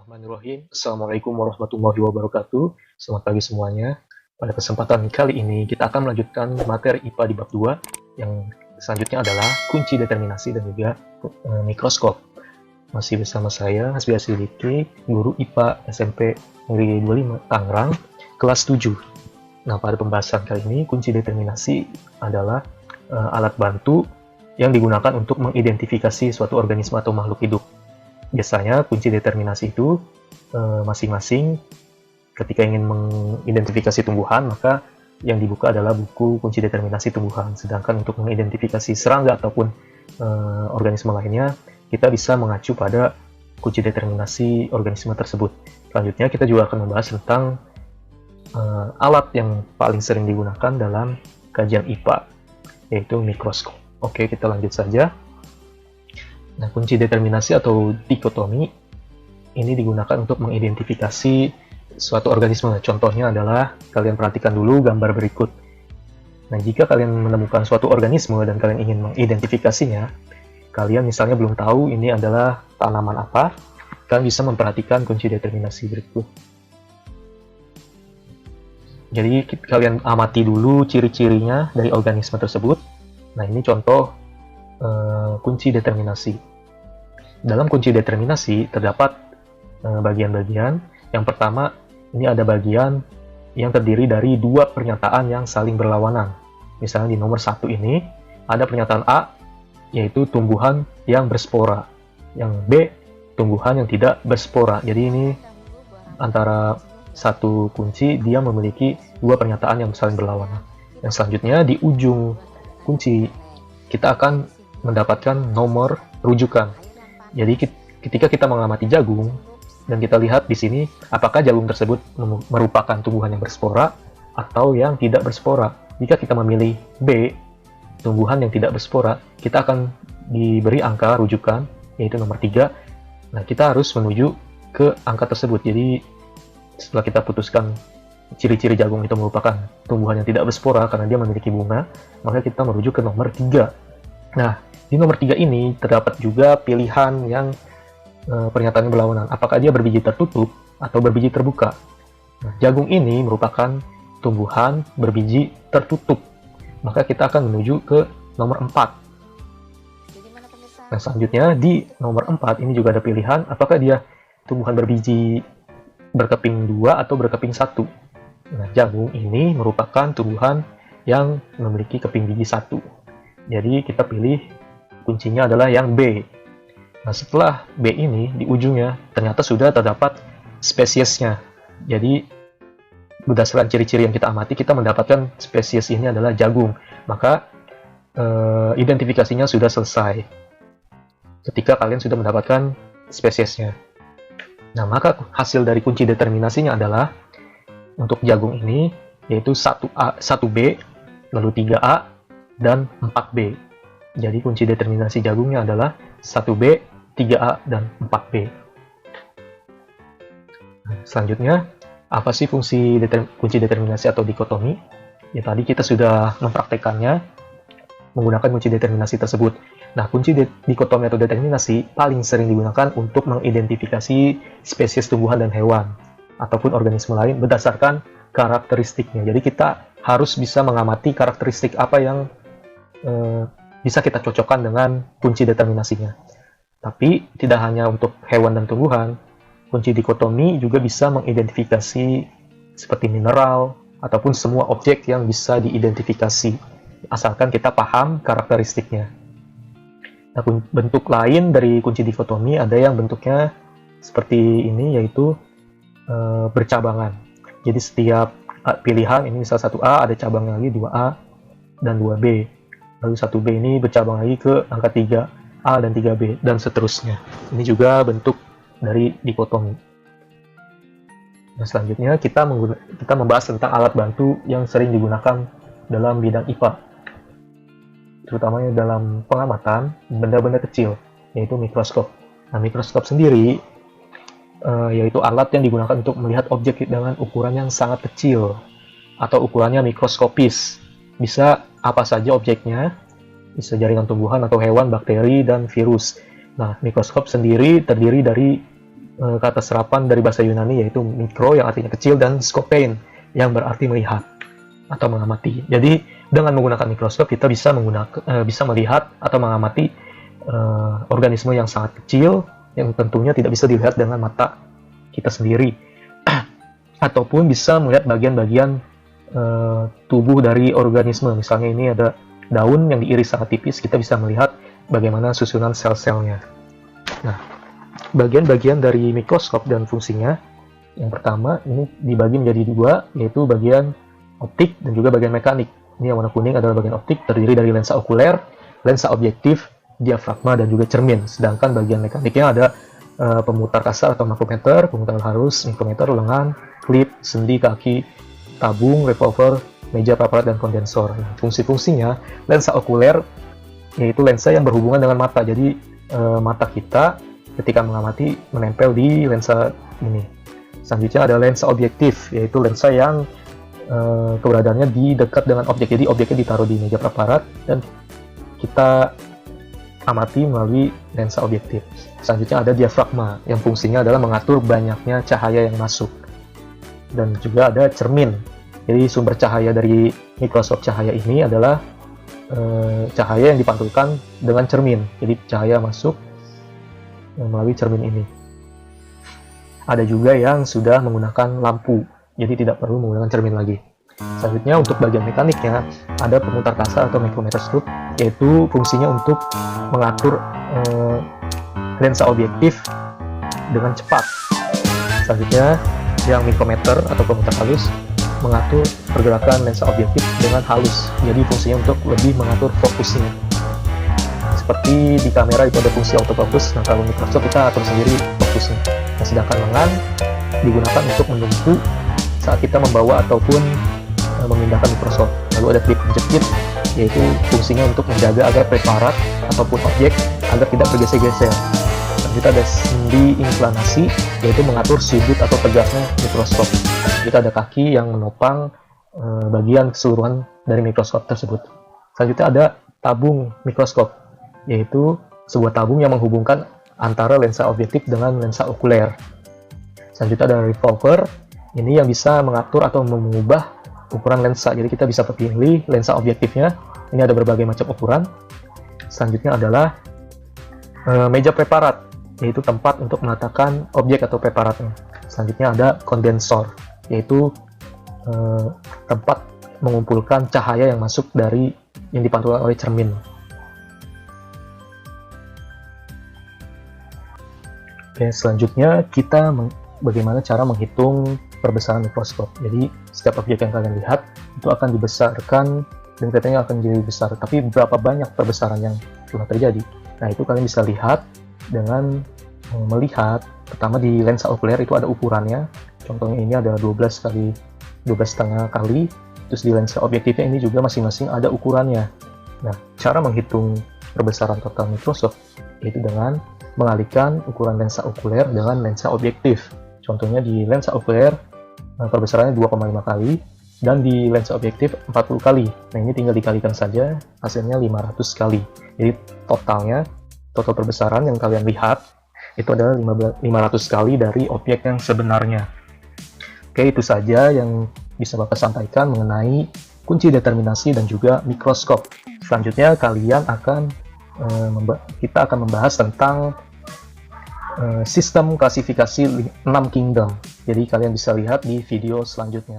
Bismillahirrahmanirrahim. Assalamualaikum warahmatullahi wabarakatuh. Selamat pagi semuanya. Pada kesempatan kali ini kita akan melanjutkan materi IPA di bab 2 yang selanjutnya adalah kunci determinasi dan juga mikroskop. Masih bersama saya Hasbi Asiliki, guru IPA SMP Negeri 25 Tangerang, kelas 7. Nah, pada pembahasan kali ini kunci determinasi adalah alat bantu yang digunakan untuk mengidentifikasi suatu organisme atau makhluk hidup. Biasanya kunci determinasi itu masing-masing ketika ingin mengidentifikasi tumbuhan, maka yang dibuka adalah buku kunci determinasi tumbuhan. Sedangkan untuk mengidentifikasi serangga ataupun organisme lainnya, kita bisa mengacu pada kunci determinasi organisme tersebut. Selanjutnya kita juga akan membahas tentang alat yang paling sering digunakan dalam kajian IPA, yaitu mikroskop. Oke, kita lanjut saja. Nah, kunci determinasi atau dikotomi ini digunakan untuk mengidentifikasi suatu organisme. Contohnya adalah, kalian perhatikan dulu gambar berikut. Nah, jika kalian menemukan suatu organisme dan kalian ingin mengidentifikasinya, kalian misalnya belum tahu ini adalah tanaman apa, kalian bisa memperhatikan kunci determinasi berikut. Jadi, kalian amati dulu ciri-cirinya dari organisme tersebut. Nah, ini contoh kunci determinasi. Dalam kunci determinasi terdapat bagian-bagian. Yang pertama, ini ada bagian yang terdiri dari dua pernyataan yang saling berlawanan. Misalnya di nomor 1 ini ada pernyataan A, yaitu tumbuhan yang berspora. Yang B, tumbuhan yang tidak berspora. Jadi ini antara satu kunci, dia memiliki dua pernyataan yang saling berlawanan. Yang selanjutnya, di ujung kunci kita akan mendapatkan nomor rujukan. Jadi ketika kita mengamati jagung dan kita lihat di sini apakah jagung tersebut merupakan tumbuhan yang berspora atau yang tidak berspora. Jika kita memilih B, tumbuhan yang tidak berspora, kita akan diberi angka rujukan yaitu nomor 3. Nah, kita harus menuju ke angka tersebut. Jadi setelah kita putuskan ciri-ciri jagung itu merupakan tumbuhan yang tidak berspora karena dia memiliki bunga, maka kita merujuk ke nomor 3. Nah, di nomor 3 ini terdapat juga pilihan yang pernyataannya berlawanan. Apakah dia berbiji tertutup atau berbiji terbuka? Nah, jagung ini merupakan tumbuhan berbiji tertutup. Maka kita akan menuju ke nomor 4. Nah, selanjutnya di nomor 4 ini juga ada pilihan apakah dia tumbuhan berbiji berkeping 2 atau berkeping 1. Nah, jagung ini merupakan tumbuhan yang memiliki keping biji 1. Jadi kita pilih kuncinya adalah yang B. Nah, setelah B ini di ujungnya ternyata sudah terdapat spesiesnya. Jadi berdasarkan ciri-ciri yang kita amati, kita mendapatkan spesies ini adalah jagung. Maka identifikasinya sudah selesai ketika kalian sudah mendapatkan spesiesnya. Nah, maka hasil dari kunci determinasinya adalah untuk jagung ini yaitu 1A, 1B, lalu 3A, dan 4B. Jadi kunci determinasi jagungnya adalah 1B, 3A, dan 4B. Selanjutnya, apa sih fungsi kunci determinasi atau dikotomi? Ya, tadi kita sudah mempraktekannya menggunakan kunci determinasi tersebut. Nah, kunci dikotomi atau determinasi paling sering digunakan untuk mengidentifikasi spesies tumbuhan dan hewan ataupun organisme lain berdasarkan karakteristiknya. Jadi kita harus bisa mengamati karakteristik apa yang bisa kita cocokkan dengan kunci determinasinya. Tapi tidak hanya untuk hewan dan tumbuhan, kunci dikotomi juga bisa mengidentifikasi seperti mineral ataupun semua objek yang bisa diidentifikasi, asalkan kita paham karakteristiknya. Nah, bentuk lain dari kunci dikotomi ada yang bentuknya seperti ini, yaitu bercabangan. Jadi setiap pilihan, ini misal 1A ada cabangnya lagi 2A dan 2B. Lalu 1B ini bercabang lagi ke angka 3A dan 3B, dan seterusnya. Ini juga bentuk dari dikotomi. Nah, selanjutnya kita membahas tentang alat bantu yang sering digunakan dalam bidang IPA, terutamanya dalam pengamatan benda-benda kecil, yaitu mikroskop. Nah, mikroskop sendiri yaitu alat yang digunakan untuk melihat objek dengan ukuran yang sangat kecil atau ukurannya mikroskopis. Bisa apa saja objeknya, bisa jaringan tumbuhan atau hewan, bakteri, dan virus. Nah, mikroskop sendiri terdiri dari kata serapan dari bahasa Yunani yaitu mikro yang artinya kecil dan skopein yang berarti melihat atau mengamati. Jadi dengan menggunakan mikroskop kita bisa melihat atau mengamati organisme yang sangat kecil yang tentunya tidak bisa dilihat dengan mata kita sendiri ataupun bisa melihat bagian-bagian tubuh dari organisme. Misalnya ini ada daun yang diiris sangat tipis, kita bisa melihat bagaimana susunan sel-selnya. Nah, bagian-bagian dari mikroskop dan fungsinya, yang pertama ini dibagi menjadi dua, yaitu bagian optik dan juga bagian mekanik. Ini yang warna kuning adalah bagian optik, terdiri dari lensa okuler, lensa objektif, diafragma, dan juga cermin. Sedangkan bagian mekaniknya ada pemutar kasar atau makrometer, pemutar halus, mikrometer, lengan, klip, sendi, kaki, tabung, revolver, meja paparat, dan kondensor. Nah, fungsi-fungsinya, lensa okuler yaitu lensa yang berhubungan dengan mata. Jadi mata kita ketika mengamati menempel di lensa ini. Selanjutnya ada lensa objektif, yaitu lensa yang keberadaannya di dekat dengan objek. Jadi objeknya ditaruh di meja paparat dan kita amati melalui lensa objektif. Selanjutnya ada diafragma yang fungsinya adalah mengatur banyaknya cahaya yang masuk. Dan juga ada cermin. Jadi sumber cahaya dari mikroskop cahaya ini adalah cahaya yang dipantulkan dengan cermin. Jadi cahaya masuk melalui cermin ini. Ada juga yang sudah menggunakan lampu, jadi tidak perlu menggunakan cermin lagi. Selanjutnya untuk bagian mekaniknya ada pemutar kasar atau micrometerscope, yaitu fungsinya untuk mengatur lensa objektif dengan cepat. Selanjutnya yang mikrometer atau pemutar halus mengatur pergerakan lensa objektif dengan halus, jadi fungsinya untuk lebih mengatur fokusnya. Seperti di kamera itu ada fungsi autofocus, nah kalau mikroskop kita atur sendiri fokusnya. Nah, sedangkan lengan digunakan untuk menumpu saat kita membawa ataupun memindahkan mikroskop. Lalu ada klip penjepit, yaitu fungsinya untuk menjaga agar preparat ataupun objek agar tidak bergeser-geser. Kita ada sendi inklinasi, yaitu mengatur sudut atau tegaknya mikroskop. Kita ada kaki yang menopang bagian keseluruhan dari mikroskop tersebut. Selanjutnya ada tabung mikroskop, yaitu sebuah tabung yang menghubungkan antara lensa objektif dengan lensa okuler. Selanjutnya ada revolver, ini yang bisa mengatur atau mengubah ukuran lensa. Jadi kita bisa pilih lensa objektifnya, ini ada berbagai macam ukuran. Selanjutnya adalah meja preparat, yaitu tempat untuk meletakkan objek atau preparatnya. Selanjutnya ada kondensor, yaitu tempat mengumpulkan cahaya yang masuk dari yang dipantulkan oleh cermin. Oke, selanjutnya kita bagaimana cara menghitung perbesaran mikroskop. Jadi setiap objek yang kalian lihat itu akan dibesarkan dan kelihatannya akan jadi besar. Tapi berapa banyak perbesaran yang telah terjadi? Nah, itu kalian bisa lihat dengan melihat pertama di lensa okuler itu ada ukurannya. Contohnya ini ada 12 kali 12,5 kali. Terus di lensa objektifnya ini juga masing-masing ada ukurannya. Nah, cara menghitung perbesaran total mikroskop yaitu dengan mengalihkan ukuran lensa okuler dengan lensa objektif. Contohnya di lensa okuler perbesarannya 2,5 kali dan di lensa objektif 40 kali. Nah, ini tinggal dikalikan saja, hasilnya 500 kali. Jadi total perbesaran yang kalian lihat itu adalah 500 kali dari objek yang sebenarnya. Oke, itu saja yang bisa Bapak sampaikan mengenai kunci determinasi dan juga mikroskop. Selanjutnya kita akan membahas tentang sistem klasifikasi 6 kingdom. Jadi kalian bisa lihat di video selanjutnya.